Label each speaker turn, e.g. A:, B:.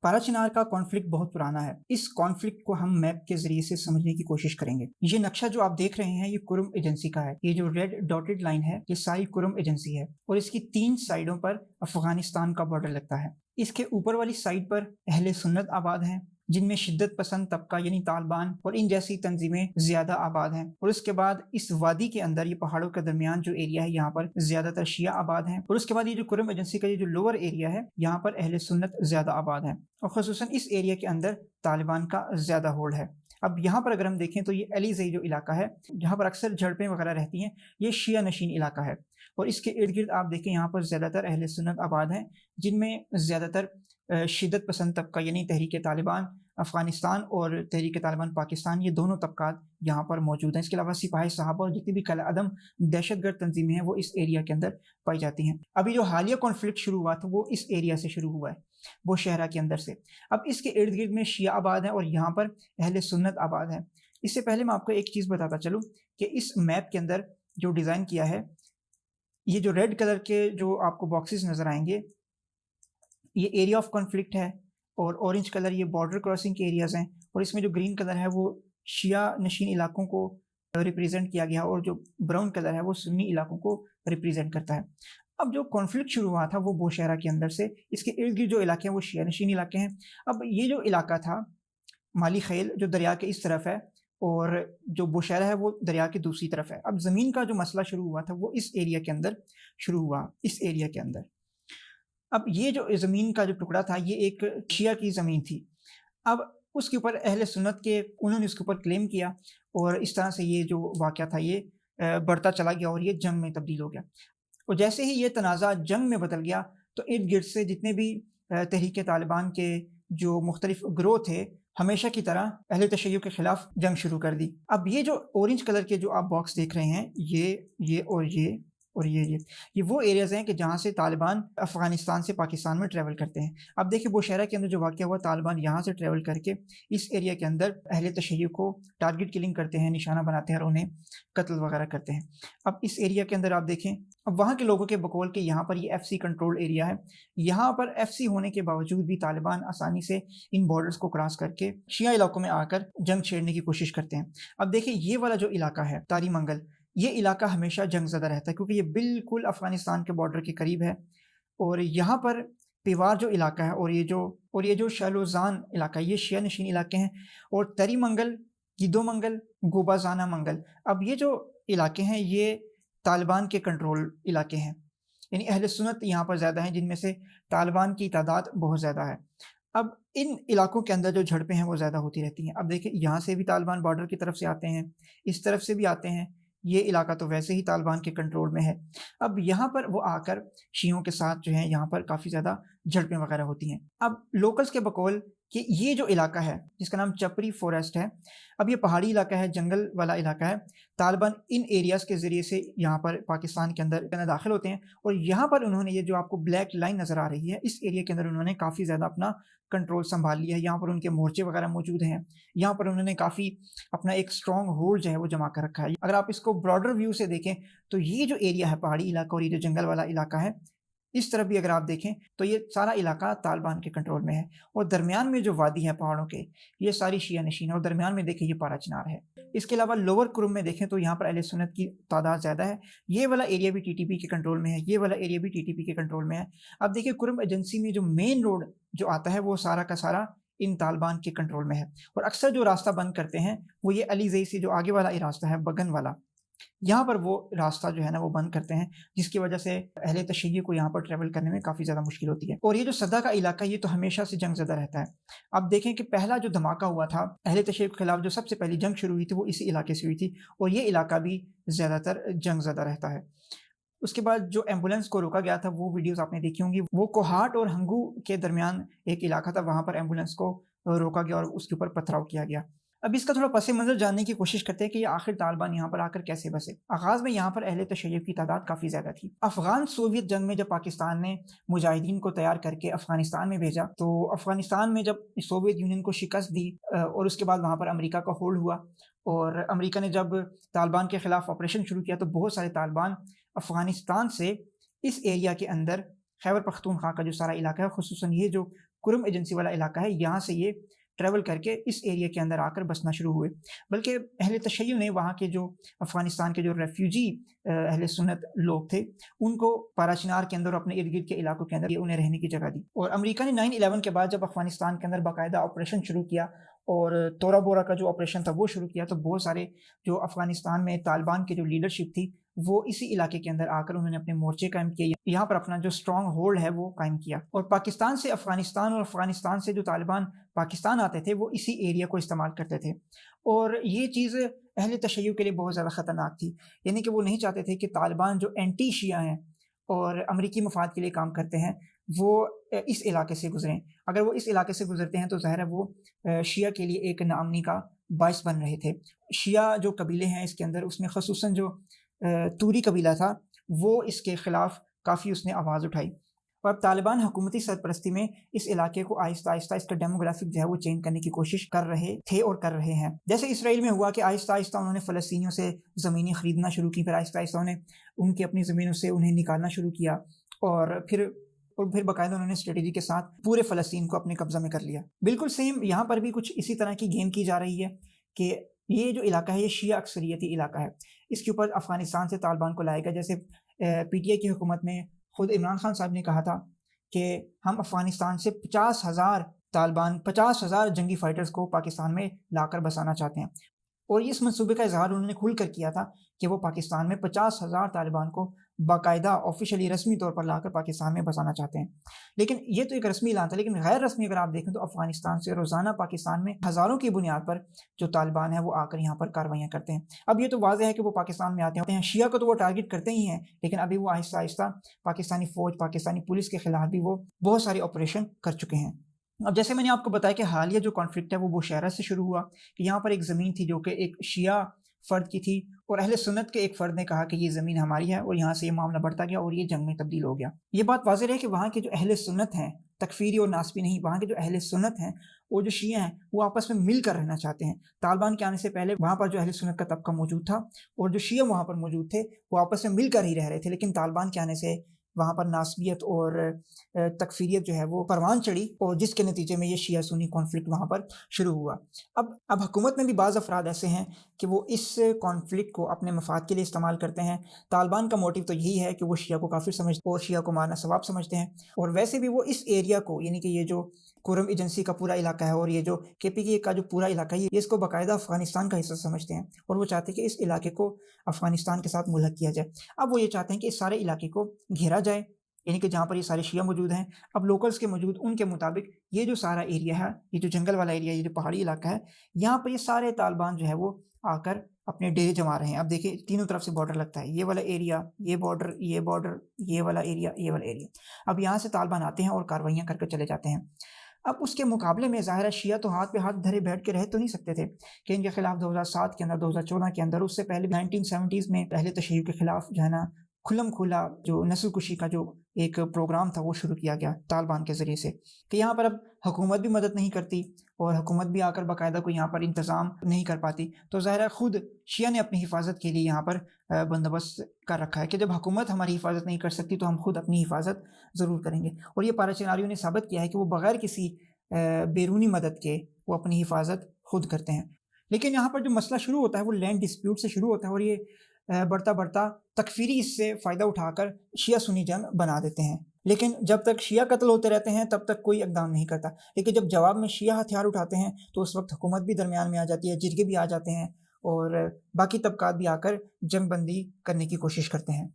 A: پارا چنار کا کانفلکٹ بہت پرانا ہے۔ اس کانفلکٹ کو ہم میپ کے ذریعے سے سمجھنے کی کوشش کریں گے۔ یہ نقشہ جو آپ دیکھ رہے ہیں یہ کرم ایجنسی کا ہے۔ یہ جو ریڈ ڈاٹڈ لائن ہے یہ ساری کرم ایجنسی ہے اور اس کی 3 سائڈوں پر افغانستان کا بارڈر لگتا ہے۔ اس کے اوپر والی سائڈ پر اہل سنت آباد ہیں جن میں شدت پسند طبقہ یعنی طالبان اور ان جیسی تنظیمیں زیادہ آباد ہیں، اور اس کے بعد اس وادی کے اندر یہ پہاڑوں کے درمیان جو ایریا ہے یہاں پر زیادہ تر شیعہ آباد ہیں، اور اس کے بعد یہ جو کرم ایجنسی کا یہ جو لوور ایریا ہے یہاں پر اہل سنت زیادہ آباد ہیں، اور خصوصاً اس ایریا کے اندر طالبان کا زیادہ ہولڈ ہے۔ اب یہاں پر اگر ہم دیکھیں تو یہ علیزئی جو علاقہ ہے جہاں پر اکثر جھڑپیں وغیرہ رہتی ہیں، یہ شیعہ نشین علاقہ ہے، اور اس کے ارد گرد آپ دیکھیں یہاں پر زیادہ تر اہل سنت آباد ہیں جن میں زیادہ تر شدت پسند طبقہ یعنی تحریک طالبان افغانستان اور تحریک طالبان پاکستان، یہ دونوں طبقات یہاں پر موجود ہیں۔ اس کے علاوہ سپاہی صحابہ اور جتنی بھی قلعہ عدم دہشت گرد تنظیمیں ہیں وہ اس ایریا کے اندر پائی جاتی ہیں۔ ابھی جو حالیہ کانفلکٹ شروع ہوا تھا وہ اس ایریا سے شروع ہوا ہے، وہ شہرہ کے اندر سے۔ اب اس کے ارد گرد میں شیعہ آباد ہیں اور یہاں پر اہل سنت آباد ہیں۔ اس سے پہلے میں آپ کو ایک چیز بتاتا چلوں کہ اس میپ کے اندر جو ڈیزائن کیا ہے، یہ جو ریڈ کلر کے جو آپ کو باکسز نظر آئیں گے یہ ایریا آف کانفلکٹ ہے، اور اورنج کلر یہ بارڈر کراسنگ کے ایریاز ہیں، اور اس میں جو گرین کلر ہے وہ شیعہ نشین علاقوں کو ریپریزنٹ کیا گیا، اور جو براؤن کلر ہے وہ سنی علاقوں کو ریپریزنٹ کرتا ہے۔ اب جو کانفلکٹ شروع ہوا تھا وہ بوشہرہ کے اندر سے، اس کے ارد گرد جو علاقے ہیں وہ شیعہ نشین علاقے ہیں۔ اب یہ جو علاقہ تھا مالی خیل جو دریا کے اس طرف ہے، اور جو بوشہرہ ہے وہ دریا کے دوسری طرف ہے۔ اب زمین کا جو مسئلہ شروع ہوا تھا وہ اس ایریا کے اندر شروع ہوا، اس ایریا کے اندر۔ اب یہ جو زمین کا جو ٹکڑا تھا یہ ایک شیعہ کی زمین تھی، اب اس کے اوپر اہل سنت کے انہوں نے اس کے اوپر کلیم کیا، اور اس طرح سے یہ جو واقعہ تھا یہ بڑھتا چلا گیا اور یہ جنگ میں تبدیل ہو گیا۔ اور جیسے ہی یہ تنازع جنگ میں بدل گیا تو ارد گرد سے جتنے بھی تحریک طالبان کے جو مختلف گروہ تھے ہمیشہ کی طرح اہل تشیع کے خلاف جنگ شروع کر دی۔ اب یہ جو اورنج کلر کے جو آپ باکس دیکھ رہے ہیں یہ اور یہ وہ ایریاز ہیں کہ جہاں سے طالبان افغانستان سے پاکستان میں ٹریول کرتے ہیں۔ اب دیکھیں بوشہرہ کے اندر جو واقعہ ہوا، طالبان یہاں سے ٹریول کر کے اس ایریا کے اندر اہل تشیع کو ٹارگٹ کلنگ کرتے ہیں، نشانہ بناتے ہیں اور انہیں قتل وغیرہ کرتے ہیں۔ اب اس ایریا کے اندر آپ دیکھیں، اب وہاں کے لوگوں کے بقول کہ یہاں پر یہ ایف سی کنٹرول ایریا ہے، یہاں پر ایف سی ہونے کے باوجود بھی طالبان آسانی سے ان بارڈرز کو کراس کر کے شیعہ علاقوں میں آ کر جنگ چھیڑنے کی کوشش کرتے ہیں۔ اب دیکھیں یہ والا جو علاقہ ہے تاری منگل، یہ علاقہ ہمیشہ جنگ زدہ رہتا ہے کیونکہ یہ بالکل افغانستان کے بارڈر کے قریب ہے، اور یہاں پر پیوار جو علاقہ ہے اور یہ جو شالوزان علاقہ ہے یہ شیعہ نشین علاقے ہیں، اور تری منگل، گیدو منگل، گوبازانہ منگل، اب یہ جو علاقے ہیں یہ طالبان کے کنٹرول علاقے ہیں، یعنی اہل سنت یہاں پر زیادہ ہیں جن میں سے طالبان کی تعداد بہت زیادہ ہے۔ اب ان علاقوں کے اندر جو جھڑپیں ہیں وہ زیادہ ہوتی رہتی ہیں۔ اب دیکھیں یہاں سے بھی طالبان بارڈر کی طرف سے آتے ہیں، اس طرف سے بھی آتے ہیں، یہ علاقہ تو ویسے ہی طالبان کے کنٹرول میں ہے۔ اب یہاں پر وہ آ کر شیعوں کے ساتھ جو ہیں یہاں پر کافی زیادہ جھڑپیں وغیرہ ہوتی ہیں۔ اب لوکلز کے بقول کہ یہ جو علاقہ ہے جس کا نام چپری فوریسٹ ہے، اب یہ پہاڑی علاقہ ہے، جنگل والا علاقہ ہے، طالبان ان ایریاز کے ذریعے سے یہاں پر پاکستان کے اندر داخل ہوتے ہیں، اور یہاں پر انہوں نے یہ جو آپ کو بلیک لائن نظر آ رہی ہے اس ایریا کے اندر انہوں نے کافی زیادہ اپنا کنٹرول سنبھال لیا ہے۔ یہاں پر ان کے مورچے وغیرہ موجود ہیں، یہاں پر انہوں نے کافی اپنا ایک اسٹرانگ ہولڈ جو ہے وہ جما کر رکھا ہے۔ اگر آپ اس کو براڈر ویو سے دیکھیں تو یہ جو ایریا ہے پہاڑی علاقہ اور یہ جو جنگل والا علاقہ ہے، اس طرف بھی اگر آپ دیکھیں تو یہ سارا علاقہ طالبان کے کنٹرول میں ہے، اور درمیان میں جو وادی ہے پہاڑوں کے یہ ساری شیعہ نشین ہے، اور درمیان میں دیکھیں یہ پارا چنار ہے۔ اس کے علاوہ لوور کرم میں دیکھیں تو یہاں پر اہل سنت کی تعداد زیادہ ہے، یہ والا ایریا بھی ٹی ٹی پی کے کنٹرول میں ہے، یہ والا ایریا بھی ٹی ٹی پی کے کنٹرول میں ہے۔ اب دیکھیں کرم ایجنسی میں جو مین روڈ جو آتا ہے وہ سارا کا سارا ان طالبان کے کنٹرول میں ہے، اور اکثر جو راستہ بند کرتے ہیں وہ یہ علیزئی سے جو آگے والا راستہ ہے بگن والا، یہاں پر وہ راستہ جو ہے نا وہ بند کرتے ہیں، جس کی وجہ سے اہل تشیع کو یہاں پر ٹریول کرنے میں کافی زیادہ مشکل ہوتی ہے۔ اور یہ جو صدا کا علاقہ یہ تو ہمیشہ سے جنگ زدہ رہتا ہے۔ اب دیکھیں کہ پہلا جو دھماکہ ہوا تھا اہل تشیع کے خلاف، جو سب سے پہلی جنگ شروع ہوئی تھی وہ اسی علاقے سے ہوئی تھی، اور یہ علاقہ بھی زیادہ تر جنگ زدہ رہتا ہے۔ اس کے بعد جو ایمبولینس کو روکا گیا تھا وہ ویڈیوز آپ نے دیکھی ہوں گی، وہ کوہاٹ اور ہنگو کے درمیان ایک علاقہ تھا، وہاں پر ایمبولینس کو روکا گیا اور اس کے اوپر پتھراؤ کیا گیا۔ اب اس کا تھوڑا پس منظر جاننے کی کوشش کرتے ہیں کہ یہ آخر طالبان یہاں پر آ کر کیسے بسے۔ آغاز میں یہاں پر اہل تشیع کی تعداد کافی زیادہ تھی۔ افغان سوویت جنگ میں جب پاکستان نے مجاہدین کو تیار کر کے افغانستان میں بھیجا تو افغانستان میں جب سوویت یونین کو شکست دی اور اس کے بعد وہاں پر امریکہ کا ہولڈ ہوا، اور امریکہ نے جب طالبان کے خلاف آپریشن شروع کیا تو بہت سارے طالبان افغانستان سے اس ایریا کے اندر خیبر پختونخوا کا جو سارا علاقہ ہے، خصوصاً یہ جو کرم ایجنسی والا علاقہ ہے، یہاں سے یہ ٹریول کر کے اس ایریا کے اندر آ کر بسنا شروع ہوئے، بلکہ اہل تشیع نے وہاں کے جو افغانستان کے جو ریفیوجی اہل سنت لوگ تھے ان کو پارا چنار کے اندر اور اپنے ارد گرد کے علاقوں کے اندر انہیں رہنے کی جگہ دی۔ اور امریکہ نے 9/11 کے بعد جب افغانستان کے اندر باقاعدہ آپریشن شروع کیا اور تورا بورا کا جو آپریشن تھا وہ شروع کیا، تو بہت سارے جو افغانستان میں طالبان کے جو لیڈرشپ تھی وہ اسی علاقے کے اندر آ کر انہوں نے اپنے مورچے قائم کیے، یہاں پر اپنا جو اسٹرانگ ہولڈ ہے وہ قائم کیا، اور پاکستان سے افغانستان اور افغانستان سے جو طالبان پاکستان آتے تھے وہ اسی ایریا کو استعمال کرتے تھے، اور یہ چیز اہل تشیع کے لیے بہت زیادہ خطرناک تھی، یعنی کہ وہ نہیں چاہتے تھے کہ طالبان جو اینٹی شیعہ ہیں اور امریکی مفاد کے لیے کام کرتے ہیں وہ اس علاقے سے گزریں۔ اگر وہ اس علاقے سے گزرتے ہیں تو ظاہر ہے وہ شیعہ کے لیے ایک ناامنی کا باعث بن رہے تھے۔ شیعہ جو قبیلے ہیں اس کے اندر، اس میں خصوصاً جو توری قبیلہ تھا وہ اس کے خلاف کافی اس نے آواز اٹھائی، اور اب طالبان حکومتی سرپرستی میں اس علاقے کو آہستہ آہستہ اس کا ڈیموگرافک جو ہے وہ چینج کرنے کی کوشش کر رہے تھے اور کر رہے ہیں۔ جیسے اسرائیل میں ہوا کہ آہستہ آہستہ انہوں نے فلسطینیوں سے زمینیں خریدنا شروع کی، پھر آہستہ آہستہ انہیں ان کی اپنی زمینوں سے انہیں نکالنا شروع کیا، اور پھر باقاعدہ انہوں نے اسٹریٹجی کے ساتھ پورے فلسطین کو اپنے قبضہ میں کر لیا۔ بالکل سیم یہاں پر بھی کچھ اسی طرح کی گیم کی جا رہی ہے کہ یہ جو علاقہ ہے یہ شیعہ اکثریتی علاقہ ہے، اس کے اوپر افغانستان سے طالبان کو لائے گا۔ جیسے پی ٹی آئی کی حکومت میں خود عمران خان صاحب نے کہا تھا کہ ہم افغانستان سے 50,000 جنگی فائٹرز کو پاکستان میں لا کر بسانا چاہتے ہیں، اور اس منصوبے کا اظہار انہوں نے کھل کر کیا تھا کہ وہ پاکستان میں 50,000 طالبان کو باقاعدہ آفیشلی رسمی طور پر لا کر پاکستان میں بسانا چاہتے ہیں۔ لیکن یہ تو ایک رسمی اعلان تھا، لیکن غیر رسمی اگر آپ دیکھیں تو افغانستان سے روزانہ پاکستان میں ہزاروں کی بنیاد پر جو طالبان ہیں وہ آ کر یہاں پر کاروائیاں کرتے ہیں۔ اب یہ تو واضح ہے کہ وہ پاکستان میں آتے ہیں، شیعہ کو تو وہ ٹارگٹ کرتے ہی ہیں، لیکن ابھی وہ آہستہ آہستہ پاکستانی فوج، پاکستانی پولیس کے خلاف بھی وہ بہت سارے آپریشن کر چکے ہیں۔ اب جیسے میں نے آپ کو بتایا کہ حالیہ جو کانفلکٹ ہے وہ بوشہرہ سے شروع ہوا، کہ یہاں پر ایک زمین تھی جو کہ ایک شیعہ فرد کی تھی، اور اہل سنت کے ایک فرد نے کہا کہ یہ زمین ہماری ہے، اور یہاں سے یہ معاملہ بڑھتا گیا اور یہ جنگ میں تبدیل ہو گیا۔ یہ بات واضح ہے کہ وہاں کے جو اہل سنت ہیں، تکفیری اور ناسبی نہیں، وہاں کے جو اہل سنت ہیں اور جو شیعہ ہیں وہ آپس میں مل کر رہنا چاہتے ہیں۔ طالبان کے آنے سے پہلے وہاں پر جو اہل سنت کا طبقہ موجود تھا اور جو شیعہ وہاں پر موجود تھے وہ آپس میں مل کر ہی رہ رہے تھے، لیکن طالبان کے آنے سے وہاں پر ناسبیت اور تکفیریت جو ہے وہ پروان چڑھی، اور جس کے نتیجے میں یہ شیعہ سنی کانفلکٹ وہاں پر شروع ہوا۔ اب حکومت میں بھی بعض افراد ایسے ہیں کہ وہ اس کانفلکٹ کو اپنے مفاد کے لیے استعمال کرتے ہیں۔ طالبان کا موٹیو تو یہی ہے کہ وہ شیعہ کو کافر سمجھتے ہیں اور شیعہ کو مارنا ثواب سمجھتے ہیں، اور ویسے بھی وہ اس ایریا کو، یعنی کہ یہ جو کرم ایجنسی کا پورا علاقہ ہے اور یہ جو کے پی کے کا جو پورا علاقہ ہے، یہ اس کو باقاعدہ افغانستان کا حصہ سمجھتے ہیں، اور وہ چاہتے ہیں کہ اس علاقے کو افغانستان کے ساتھ ملحق کیا جائے۔ اب وہ یہ چاہتے ہیں کہ اس سارے علاقے کو گھیرا جائے، یعنی کہ جہاں پر یہ سارے شیعہ موجود ہیں، اب لوکلز کے موجود ان کے مطابق یہ جو سارا ایریا ہے، یہ جو جنگل والا ایریا، یہ جو پہاڑی علاقہ ہے، یہاں پر یہ سارے طالبان جو ہے وہ آ کر اپنے ڈیرے جما رہے ہیں۔ اب دیکھیں تینوں طرف سے بارڈر لگتا ہے، یہ والا ایریا، یہ بارڈر، یہ بارڈر، یہ والا ایریا، یہ والا ایریا۔ اب یہاں سے طالبان آتے ہیں اور کاروائیاں کر کے چلے جاتے ہیں۔ اب اس کے مقابلے میں ظاہر ہے شیعہ تو ہاتھ پہ ہاتھ دھرے بیٹھ کے رہ تو نہیں سکتے تھے کہ ان کے خلاف 2007 کے اندر، 2014 کے اندر، اس سے پہلے 1970s میں اہل تشیع کے خلاف جو ہے نا کھلم کھلا جو نسل کشی کا جو ایک پروگرام تھا وہ شروع کیا گیا طالبان کے ذریعے سے، کہ یہاں پر اب حکومت بھی مدد نہیں کرتی اور حکومت بھی آ کر باقاعدہ کوئی یہاں پر انتظام نہیں کر پاتی، تو ظاہر ہے خود شیعہ نے اپنی حفاظت کے لیے یہاں پر بندوبست کر رکھا ہے کہ جب حکومت ہماری حفاظت نہیں کر سکتی تو ہم خود اپنی حفاظت ضرور کریں گے، اور یہ پارا چناریوں نے ثابت کیا ہے کہ وہ بغیر کسی بیرونی مدد کے وہ اپنی حفاظت خود کرتے ہیں۔ لیکن یہاں پر جو مسئلہ شروع ہوتا ہے وہ لینڈ ڈسپیوٹ سے شروع ہوتا ہے، اور یہ بڑھتا بڑھتا تکفیری اس سے فائدہ اٹھا کر شیعہ سنی جنگ بنا دیتے ہیں، لیکن جب تک شیعہ قتل ہوتے رہتے ہیں تب تک کوئی اقدام نہیں کرتا، لیکن جب جواب میں شیعہ ہتھیار اٹھاتے ہیں تو اس وقت حکومت بھی درمیان میں آ جاتی ہے، جرگے بھی آ جاتے ہیں، اور باقی طبقات بھی آ کر جنگ بندی کرنے کی کوشش کرتے ہیں۔